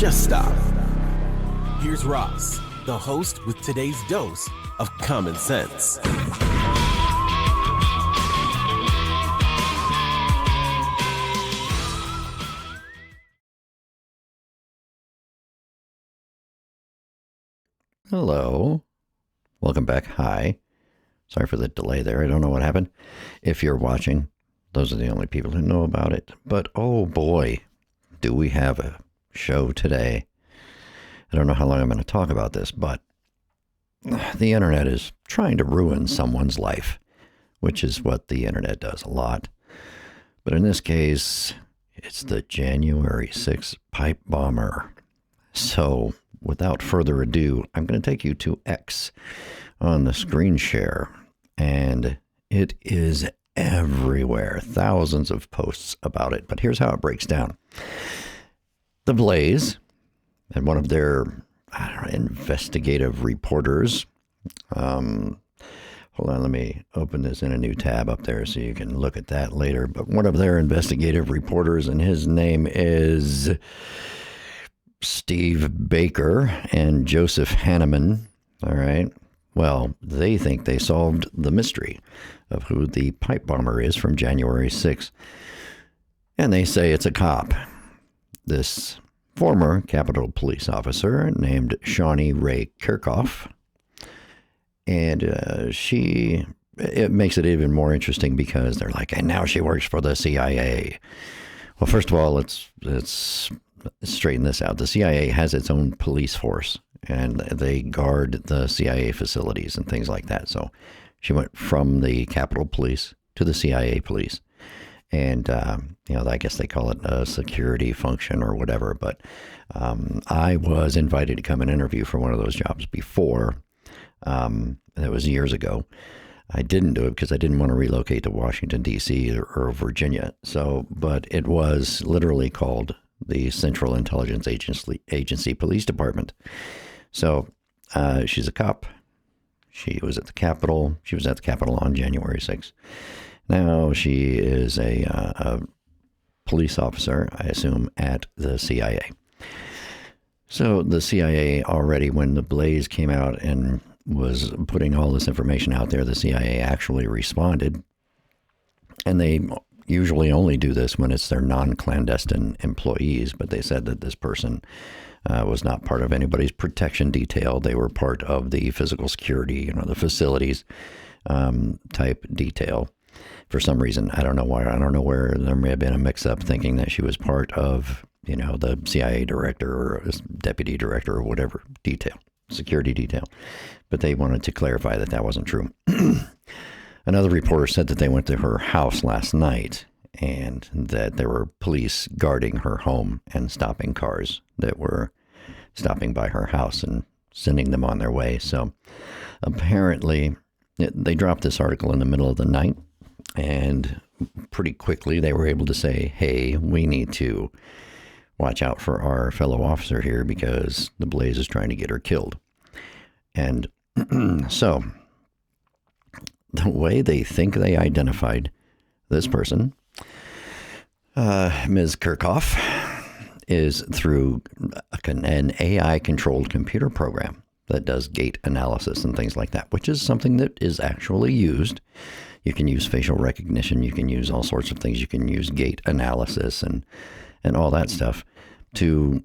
just stop. Here's Ross, the host with today's dose of common sense. Hello. Welcome back. Hi. Sorry for the delay there. I don't know what happened. If you're watching, those are the only people who know about it. But oh boy, do we have a show today. I don't know how long I'm going to talk about this, but the internet is trying to ruin someone's life, which is what the internet does a lot. But in this case, it's the January 6th pipe bomber. So without further ado, I'm going to take you to X on the screen share, and it is everywhere. Thousands of posts about it, but here's how it breaks down. The Blaze and one of their investigative reporters, hold on, let me open this in a new tab up there so you can look at that later, but one of their investigative reporters, and his name is Steve Baker and Joseph Hanneman. All right. Well, they think they solved the mystery of who the pipe bomber is from January 6th. And they say it's a cop. This former Capitol Police officer named Shauni Rae Kerkhoff. And it makes it even more interesting because they're like, and now she works for the CIA. Well, first of all, let's straighten this out. The CIA has its own police force, and they guard the CIA facilities and things like that. So she went from the Capitol Police to the CIA police. And, I guess they call it a security function or whatever. But I was invited to come and interview for one of those jobs before. That was years ago. I didn't do it because I didn't want to relocate to Washington, D.C. or Virginia. But it was literally called the Central Intelligence Agency Police Department. So she's a cop. She was at the Capitol. She was at the Capitol on January 6th. Now she is a police officer, I assume, at the CIA. So the CIA already, when the Blaze came out and was putting all this information out there, the CIA actually responded. And they usually only do this when it's their non-clandestine employees, but they said that this person was not part of anybody's protection detail. They were part of the physical security, the facilities type detail. For some reason, I don't know why. I don't know where there may have been a mix-up thinking that she was part of, the CIA director or deputy director or whatever detail, security detail. But they wanted to clarify that that wasn't true. Another reporter said that they went to her house last night and that there were police guarding her home and stopping cars that were stopping by her house and sending them on their way. So apparently they dropped this article in the middle of the night, and pretty quickly they were able to say, hey, we need to watch out for our fellow officer here because the Blaze is trying to get her killed. And so the way they think they identified this person, Ms. Kerkhoff, is through an AI-controlled computer program that does gait analysis and things like that, which is something that is actually used. You can use facial recognition. You can use all sorts of things. You can use gait analysis and all that stuff to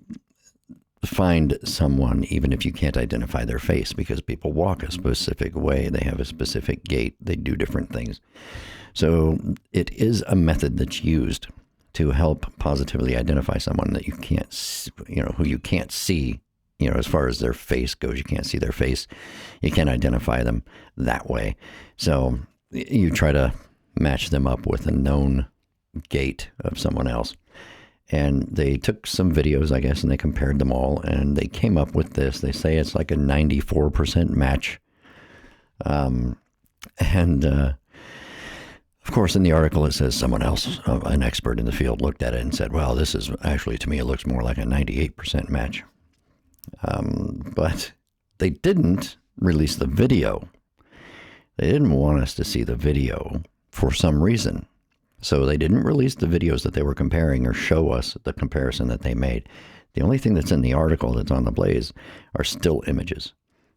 find someone, even if you can't identify their face, because people walk a specific way. They have a specific gait. They do different things. So it is a method that's used to help positively identify someone that you can't, who you can't see, as far as their face goes. You can't see their face. You can't identify them that way. So you try to match them up with a known gait of someone else. And they took some videos, I guess, and they compared them all, and they came up with this. They say it's like a 94% match. Of course, in the article, it says someone else, an expert in the field, looked at it and said, well, this is actually, to me, it looks more like a 98% match. But they didn't release the video. They didn't want us to see the video for some reason. So they didn't release the videos that they were comparing or show us the comparison that they made. The only thing that's in the article that's on the Blaze are still images,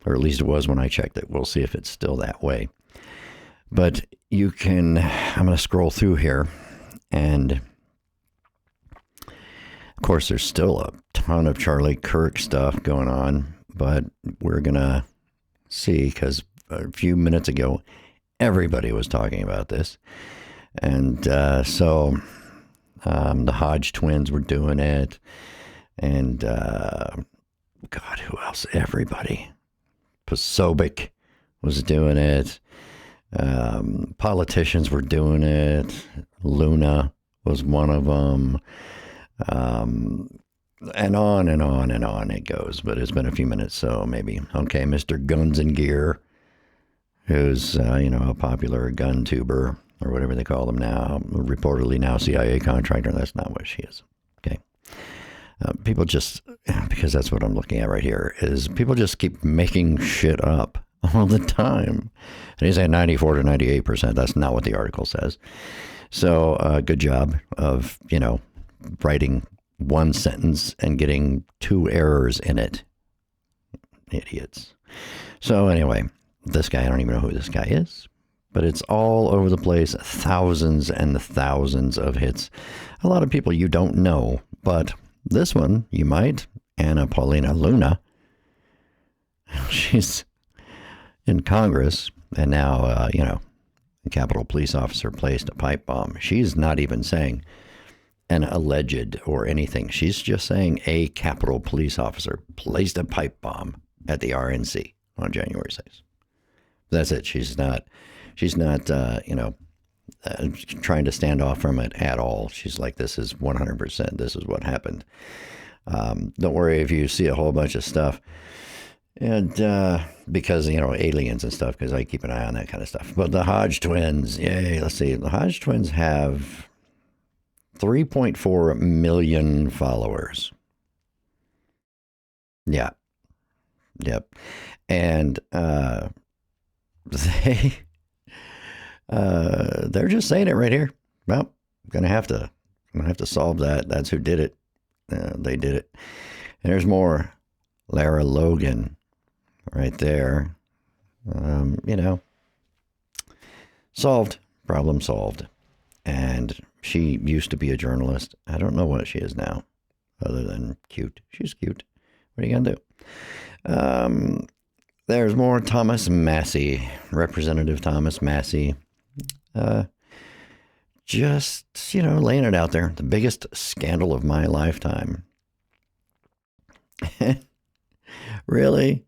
or at least it was when I checked it. We'll see if it's still that way. But you can, I'm going to scroll through here, and of course there's still a ton of Charlie Kirk stuff going on, but we're going to see, because a few minutes ago, everybody was talking about this. And so the Hodge twins were doing it. And, God, who else? Everybody. Posobiec was doing it. Politicians were doing it. Luna was one of them. And on and on and on it goes. But it's been a few minutes, so maybe. Okay, Mr. Guns and Gear, who's, a popular gun tuber, or whatever they call them now, reportedly now CIA contractor. That's not what she is. Okay. People just, because that's what I'm looking at right here, is people just keep making shit up all the time. And he's at 94 to 98%. That's not what the article says. So good job of, writing one sentence and getting two errors in it. Idiots. So anyway, this guy, I don't even know who this guy is, but it's all over the place. Thousands and thousands of hits. A lot of people you don't know, but this one you might. Anna Paulina Luna. She's in Congress, and now, a Capitol police officer placed a pipe bomb. She's not even saying an alleged or anything. She's just saying a Capitol police officer placed a pipe bomb at the RNC on January 6th. That's it. She's not, trying to stand off from it at all. She's like, this is 100%. This is what happened. Don't worry if you see a whole bunch of stuff. And because, aliens and stuff, because I keep an eye on that kind of stuff. But the Hodge twins, yay, let's see. The Hodge twins have 3.4 million followers. Yeah. Yep. And they're just saying it right here. Well, I'm gonna have to solve that. That's who did it. They did it. And there's more. Lara Logan, right there. Solved. Problem solved. And she used to be a journalist. I don't know what she is now, other than cute. She's cute. What are you gonna do? There's more Thomas Massey, Representative Thomas Massey. Just, laying it out there. The biggest scandal of my lifetime. Really?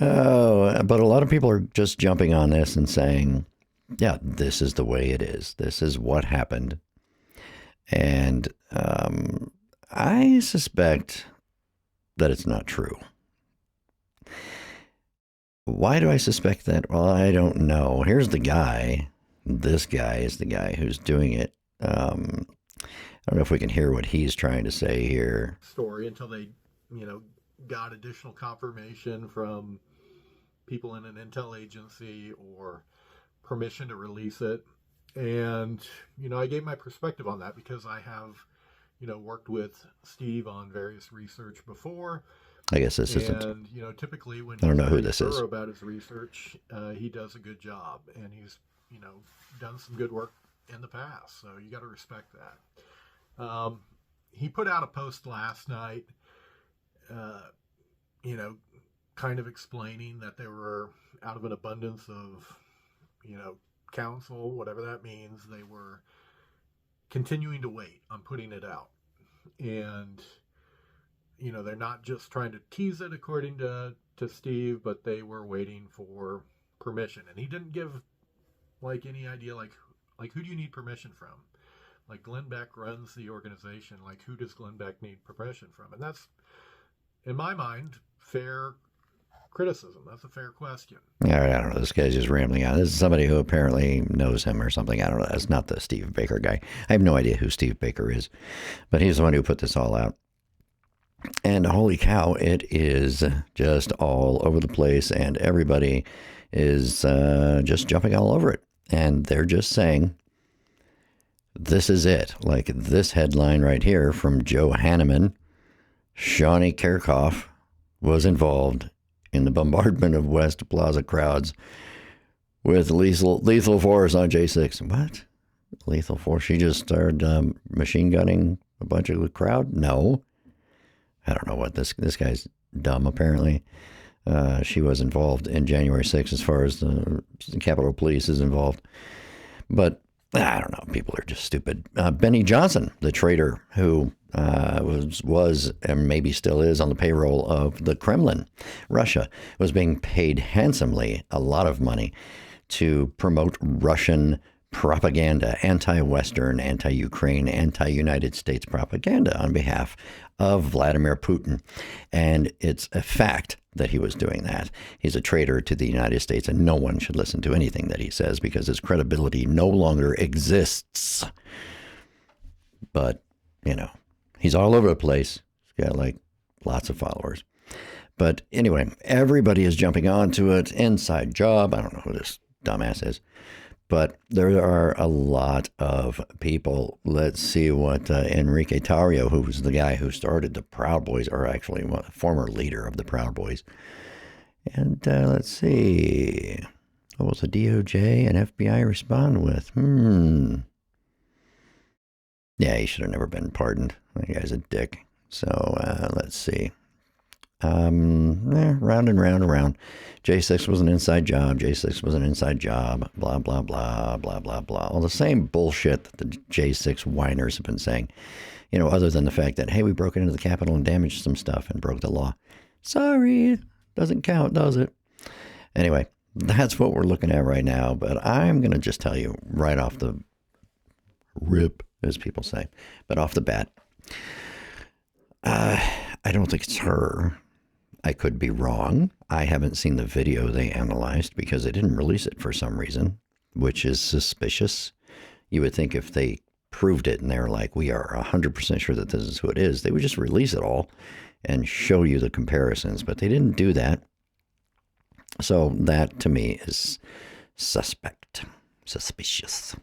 Oh, but a lot of people are just jumping on this and saying, yeah, this is the way it is. This is what happened. And I suspect that it's not true. Why do I suspect that? Well, I don't know. Here's the guy. This guy is the guy who's doing it. I don't know if we can hear what he's trying to say here. Story until they, got additional confirmation from people in an intel agency or permission to release it. And, I gave my perspective on that because I have, worked with Steve on various research before. I guess this isn't. And, typically when I don't know who this is about his research, he does a good job, and he's, done some good work in the past. So you got to respect that. He put out a post last night, kind of explaining that they were out of an abundance of, counsel, whatever that means. They were continuing to wait on putting it out. And, they're not just trying to tease it according to Steve, but they were waiting for permission. And he didn't give any idea, like who do you need permission from? Like Glenn Beck runs the organization. Like who does Glenn Beck need permission from? And that's, in my mind, fair criticism. That's a fair question. Yeah, I don't know. This guy's just rambling on. This is somebody who apparently knows him or something. I don't know. That's not the Steve Baker guy. I have no idea who Steve Baker is, but he's the one who put this all out. And holy cow, it is just all over the place, and everybody is just jumping all over it. And they're just saying, this is it. Like this headline right here from Joe Hanneman, Shauni Kerkhoff was involved in the bombardment of West Plaza crowds with lethal force on J6. What? Lethal force? She just started machine gunning a bunch of the crowd? No. I don't know what this guy's dumb, apparently. She was involved in January 6th as far as the Capitol Police is involved. But I don't know. People are just stupid. Benny Johnson, the traitor who was and maybe still is on the payroll of the Kremlin, Russia, was being paid handsomely, a lot of money, to promote Russian propaganda, anti-Western, anti-Ukraine, anti-United States propaganda on behalf of Vladimir Putin. And it's a fact that he was doing that. He's a traitor to the United States, and no one should listen to anything that he says because his credibility no longer exists. But, you know, he's all over the place. He's got like lots of followers. But anyway, everybody is jumping onto it. Inside job. I don't know who this dumbass is. But there are a lot of people. Let's see what Enrique Tarrio, who was the guy who started the Proud Boys, or actually a former leader of the Proud Boys. And let's see. What was the DOJ and FBI respond with? Yeah, he should have never been pardoned. That guy's a dick. So let's see. Round and round and round. J6 was an inside job. J6 was an inside job. Blah, blah, blah, blah, blah, blah. All the same bullshit that the J6 whiners have been saying. You know, other than the fact that, hey, we broke into the Capitol and damaged some stuff and broke the law. Sorry. Doesn't count, does it? Anyway, that's what we're looking at right now. But I'm going to just tell you right off the rip, as people say, but off the bat, I don't think it's her. I could be wrong. I haven't seen the video they analyzed because they didn't release it for some reason, which is suspicious. You would think if they proved it and they're like, we are 100% sure that this is who it is, they would just release it all and show you the comparisons, but they didn't do that. So that to me is suspicious.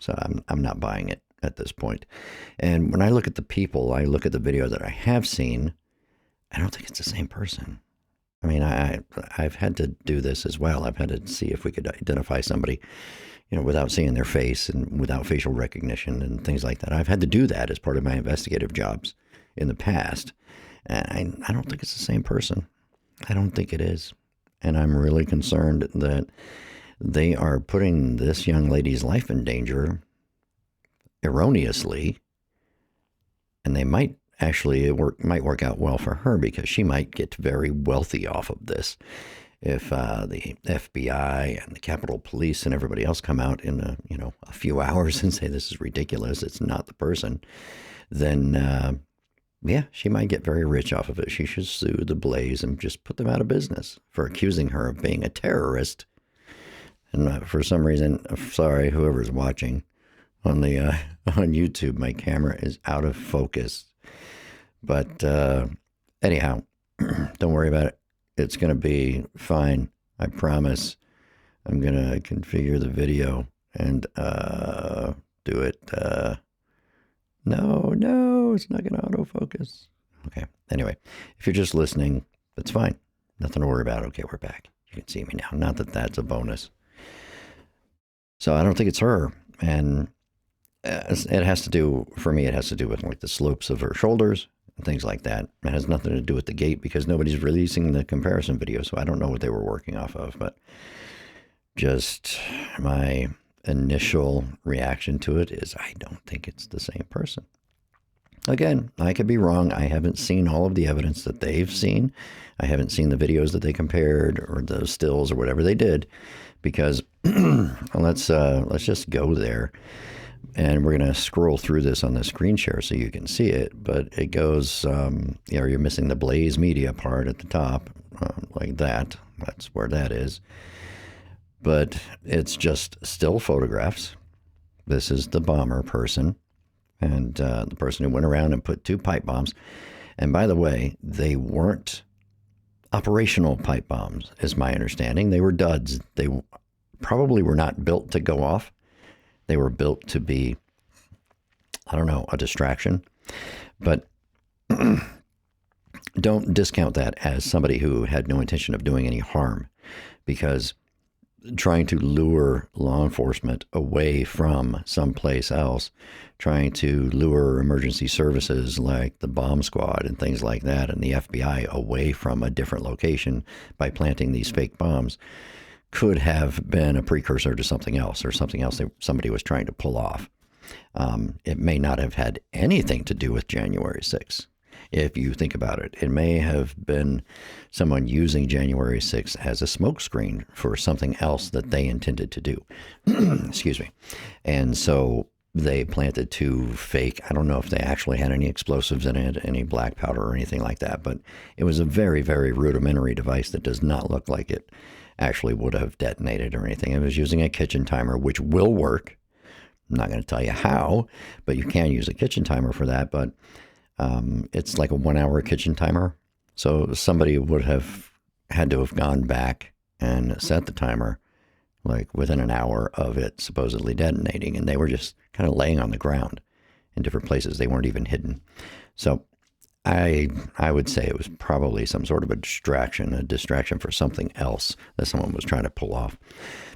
So I'm not buying it at this point. And when I look at the people, I look at the video that I have seen, I don't think it's the same person. I mean, I've had to do this as well. I've had to see if we could identify somebody, you know, without seeing their face and without facial recognition and things like that. I've had to do that as part of my investigative jobs in the past. And I don't think it's the same person. I don't think it is. And I'm really concerned that they are putting this young lady's life in danger erroneously, and they might actually might work out well for her because she might get very wealthy off of this. If the FBI and the Capitol Police and everybody else come out in a few hours and say this is ridiculous, it's not the person, then yeah, she might get very rich off of it. She should sue the Blaze and just put them out of business for accusing her of being a terrorist. And for some reason, sorry, whoever's watching on the on YouTube, my camera is out of focus. But anyhow, don't worry about it. It's going to be fine. I promise. I'm going to configure the video and do it. No, it's not going to autofocus. Okay. Anyway, if you're just listening, that's fine. Nothing to worry about. Okay, we're back. You can see me now. Not that that's a bonus. So I don't think it's her. And it has to do, for me, it has to do with like the slopes of her shoulders and things like that. It has nothing to do with the gait because nobody's releasing the comparison video. So I don't know what they were working off of, but just my initial reaction to it is I don't think it's the same person. Again, I could be wrong. I haven't seen all of the evidence that they've seen. I haven't seen the videos that they compared or the stills or whatever they did, because let's just go there. And we're going to scroll through this on the screen share so you can see it. But it goes, you're missing the Blaze Media part at the top, like that. That's where that is. But it's just still photographs. This is the bomber person. And the person who went around and put 2 pipe bombs. And by the way, they weren't operational pipe bombs, is my understanding. They were duds. They probably were not built to go off. They were built to be, I don't know, a distraction. But don't discount that as somebody who had no intention of doing any harm, because trying to lure law enforcement away from someplace else, trying to lure emergency services like the bomb squad and things like that and the FBI away from a different location by planting these fake bombs could have been a precursor to something else, or something else that somebody was trying to pull off. It may not have had anything to do with January 6th. If you think about it, it may have been someone using January 6th as a smokescreen for something else that they intended to do. Excuse me. And so they planted two fake, I don't know if they actually had any explosives in it, any black powder or anything like that, but it was a very, very rudimentary device that does not look like it actually would have detonated or anything. It was using a kitchen timer, which will work. I'm not going to tell you how, but you can use a kitchen timer for that. But it's like a 1 hour kitchen timer. So somebody would have had to have gone back and set the timer like within an hour of it supposedly detonating. And they were just kind of laying on the ground in different places. They weren't even hidden. So I would say it was probably some sort of a distraction for something else that someone was trying to pull off.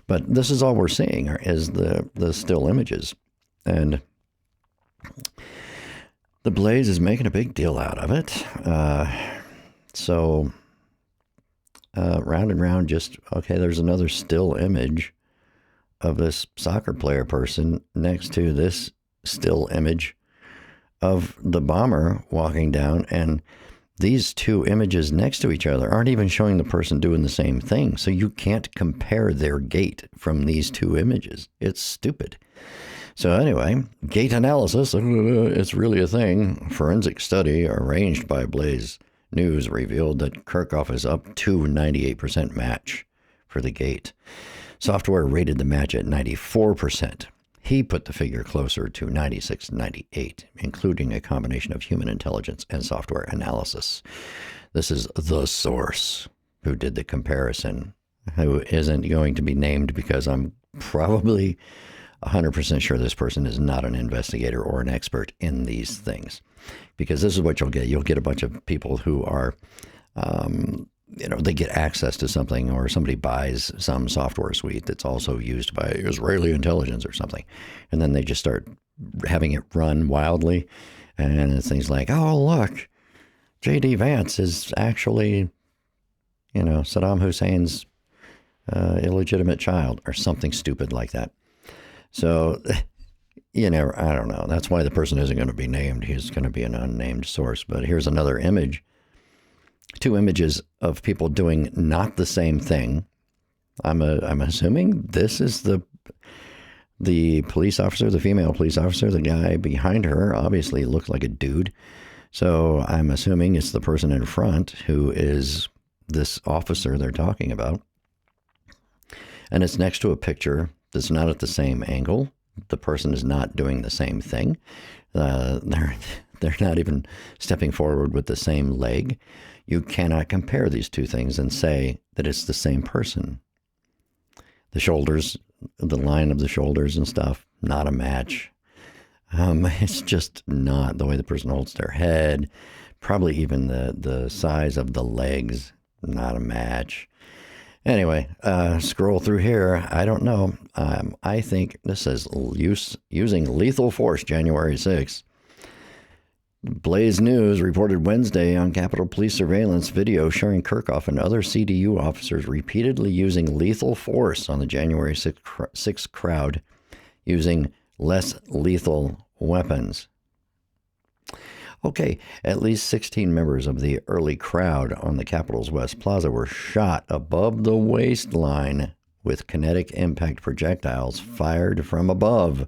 But this is all we're seeing is the still images. And the Blaze is making a big deal out of it. So round and round, there's another still image of this soccer player person next to this still image of the bomber walking down. And these two images next to each other aren't even showing the person doing the same thing. So you can't compare their gait from these two images. It's stupid. So anyway, Gait Analysis, it's really a thing. Forensic study arranged by Blaze News revealed that Kerkhoff is up to 98% match for the gait. Software rated the match at 94%. He put the figure closer to 96, 98, including a combination of human intelligence and software analysis. This is the source who did the comparison, who isn't going to be named because I'm probably 100% sure this person is not an investigator or an expert in these things. Because this is what you'll get. You'll get a bunch of people who are, they get access to something, or somebody buys some software suite that's also used by Israeli intelligence or something. And then they just start having it run wildly. And it's things like, oh, look, J.D. Vance is actually, Saddam Hussein's illegitimate child, or something stupid like that. So, I don't know. That's why the person isn't going to be named. He's going to be an unnamed source. But here's another image. Two images of people doing not the same thing. I'm assuming this is the police officer, the female police officer. The guy behind her obviously looks like a dude. So I'm assuming it's the person in front who is this officer they're talking about. And it's next to a picture that's not at the same angle. The person is not doing the same thing. They're not even stepping forward with the same leg. You cannot compare these two things and say that it's the same person. The shoulders, the line of the shoulders and stuff, not a match. It's just not the way the person holds their head. Probably even the size of the legs, not a match. Anyway, scroll through here. I don't know. I think this says using lethal force January 6th. Blaze News reported Wednesday on Capitol Police surveillance video showing Kerkhoff and other CDU officers repeatedly using lethal force on the January 6th crowd using less lethal weapons. Okay, at least 16 members of the early crowd on the Capitol's West Plaza were shot above the waistline with kinetic impact projectiles fired from above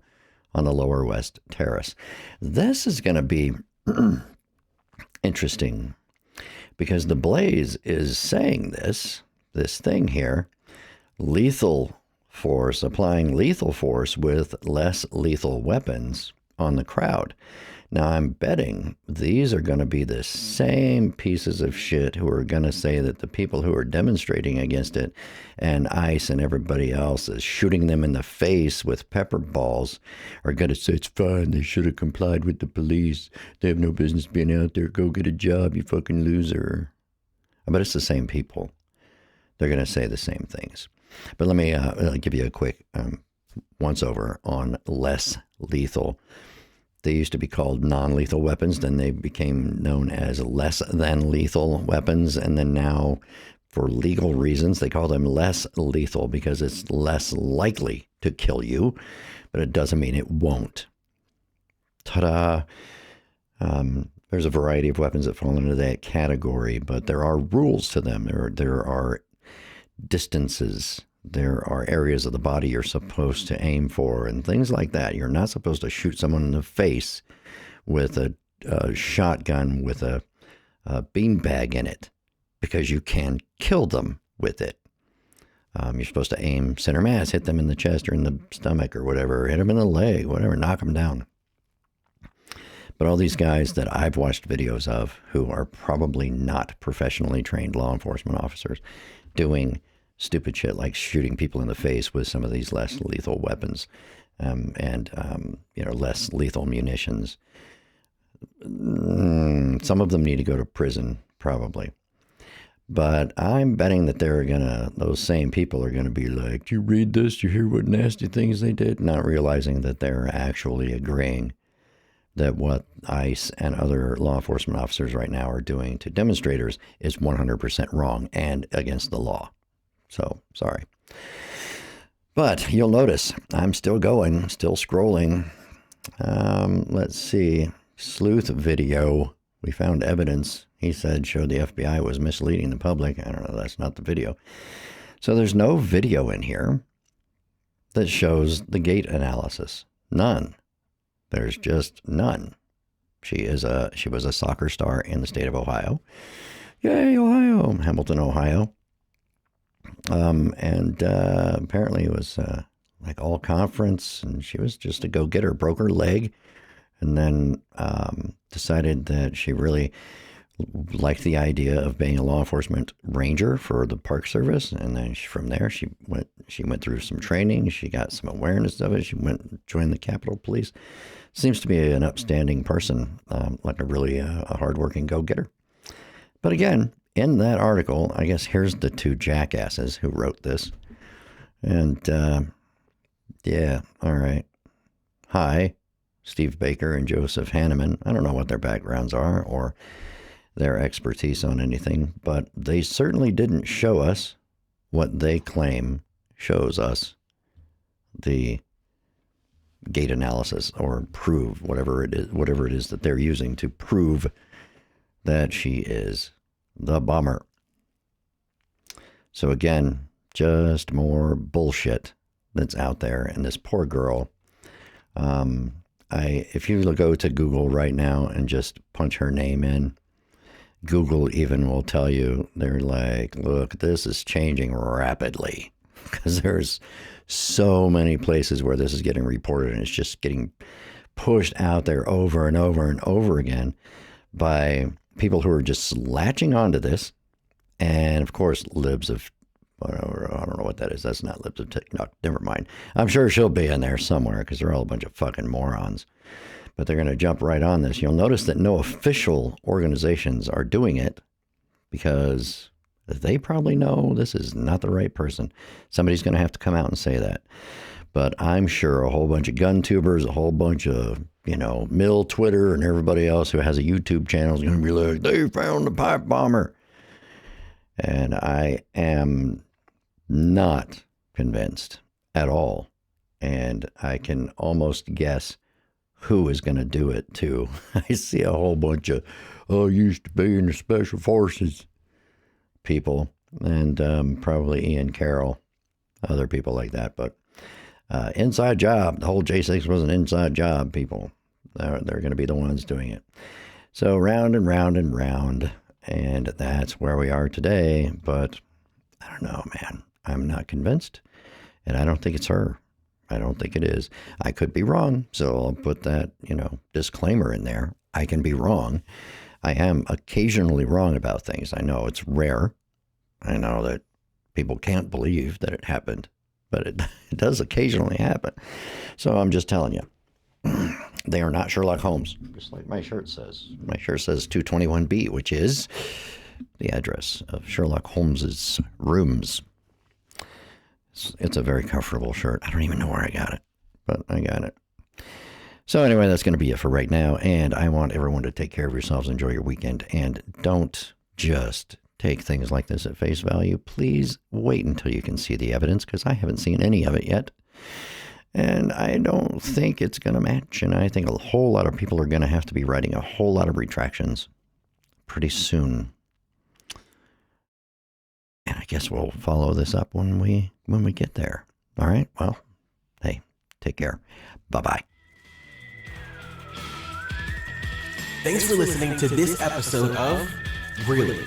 on the lower West Terrace. This is going to be interesting because the Blaze is saying this thing here, lethal force, applying lethal force with less lethal weapons on the crowd. Now, I'm betting these are going to be the same pieces of shit who are going to say that the people who are demonstrating against it and ICE and everybody else is shooting them in the face with pepper balls are going to say it's fine. They should have complied with the police. They have no business being out there. Go get a job, you fucking loser. I bet it's the same people. They're going to say the same things. But let me give you a quick once over on less lethal. They used to be called non-lethal weapons. Then they became known as less than lethal weapons. And then now, for legal reasons, they call them less lethal because it's less likely to kill you. But it doesn't mean it won't. Ta-da! There's a variety of weapons that fall into that category, but there are rules to them. There are distances. There are areas of the body you're supposed to aim for and things like that. You're not supposed to shoot someone in the face with a shotgun with a beanbag in it because you can kill them with it. You're supposed to aim center mass, hit them in the chest or in the stomach or whatever, hit them in the leg, whatever, knock them down. But all these guys that I've watched videos of who are probably not professionally trained law enforcement officers doing stupid shit like shooting people in the face with some of these less lethal weapons and less lethal munitions. Some of them need to go to prison, probably. But I'm betting that those same people are gonna be like, "Do you read this? Do you hear what nasty things they did?" Not realizing that they're actually agreeing that what ICE and other law enforcement officers right now are doing to demonstrators is 100% wrong and against the law. So, sorry. But you'll notice I'm still going, still scrolling. Let's see. Sleuth video. We found evidence, he said, showed the FBI was misleading the public. I don't know, that's not the video. So there's no video in here that shows the Gait analysis. None. There's just none. She was a soccer star in the state of Ohio. Yay, Ohio! Hamilton, Ohio. Apparently it was like all conference, and she was just a go-getter, broke her leg, and then decided that she really liked the idea of being a law enforcement ranger for the Park Service. And then from there, she went through some training. She got some awareness of it. She joined the Capitol Police. Seems to be an upstanding person, like a really hardworking go-getter. But again, in that article, I guess here's the two jackasses who wrote this. And yeah, all right. Hi, Steve Baker and Joseph Hanneman. I don't know what their backgrounds are or their expertise on anything, but they certainly didn't show us what they claim shows us the Gait analysis, or prove whatever it is that they're using to prove that she is the bomber. So again, just more bullshit that's out there. And this poor girl, if you go to Google right now and just punch her name in, Google even will tell you, they're like, look, this is changing rapidly, because there's so many places where this is getting reported and it's just getting pushed out there over and over and over again by people who are just latching onto this. And of course, libs of, I don't know what that is. That's not libs of TikTok. Never mind. I'm sure she'll be in there somewhere because they're all a bunch of fucking morons. But they're going to jump right on this. You'll notice that no official organizations are doing it because they probably know this is not the right person. Somebody's going to have to come out and say that. But I'm sure a whole bunch of gun tubers, a whole bunch of, Mill Twitter and everybody else who has a YouTube channel is going to be like, they found the pipe bomber. And I am not convinced at all. And I can almost guess who is going to do it too. I see a whole bunch of, used to be in the special forces people, and probably Ian Carroll, other people like that. But inside job, the whole J6 was an inside job, people. They're going to be the ones doing it. So round and round and round, and that's where we are today. But I don't know, man. I'm not convinced, and I don't think it's her. I don't think it is. I could be wrong, so I'll put that, disclaimer in there. I can be wrong. I am occasionally wrong about things. I know it's rare. I know that people can't believe that it happened, but it does occasionally happen. So I'm just telling you, they are not Sherlock Holmes, just like my shirt says. My shirt says 221B, which is the address of Sherlock Holmes's rooms. It's a very comfortable shirt. I don't even know where I got it, but I got it. So anyway, that's going to be it for right now. And I want everyone to take care of yourselves, enjoy your weekend, and don't just take things like this at face value. Please wait until you can see the evidence, because I haven't seen any of it yet. And I don't think it's going to match. And I think a whole lot of people are going to have to be writing a whole lot of retractions pretty soon. And I guess we'll follow this up when we get there. All right. Well, hey, take care. Bye-bye. Thanks for listening to this episode of Really?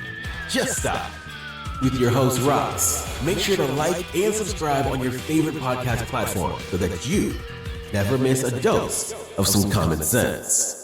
Just Stop with your host, Ross. Make sure to like and subscribe on your favorite podcast platform so that you never miss a dose of some common sense.